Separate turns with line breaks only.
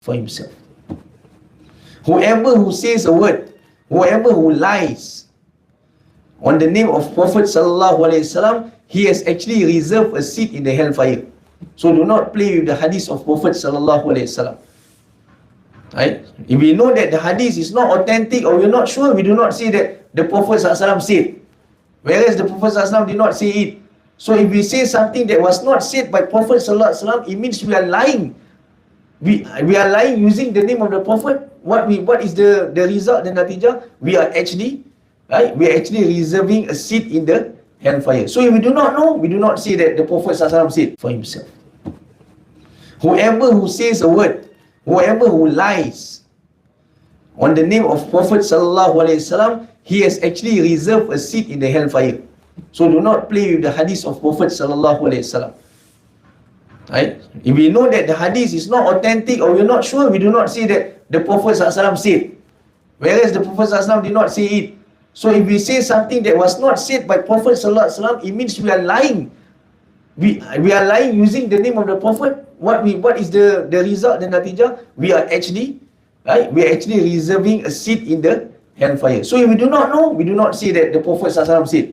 for himself. Whoever who says a word, whoever who lies on the name of Prophet sallallahu alaihi wasallam, he has actually reserved a seat in the hellfire. So do not play with the hadith of Prophet sallallahu alaihi wasallam. Right? If we know that the hadith is not authentic or we're not sure, we do not say that the Prophet sallallahu alaihi wasallam said, whereas the Prophet sallallahu alaihi wasallam did not say it. So if we say something that was not said by Prophet sallallahu alaihi wasallam, it means we are lying. We are lying using the name of the Prophet. What is the result, the natijah? We are actually reserving a seat in the hellfire. So if we do not know, we do not say that the Prophet ﷺ said for himself. Whoever who says a word, whoever who lies on the name of Prophet ﷺ, he has actually reserved a seat in the hellfire. So do not play with the hadith of Prophet ﷺ. Right? If we know that the hadith is not authentic or we're not sure, we do not say that the Prophet ﷺ said, whereas the Prophet ﷺ did not say it. So if we say something that was not said by Prophet ﷺ, it means we are lying. We are lying using the name of the Prophet. What is the result, the natijah? We are actually reserving a seat in the hellfire. So if we do not know, we do not say that the Prophet ﷺ said.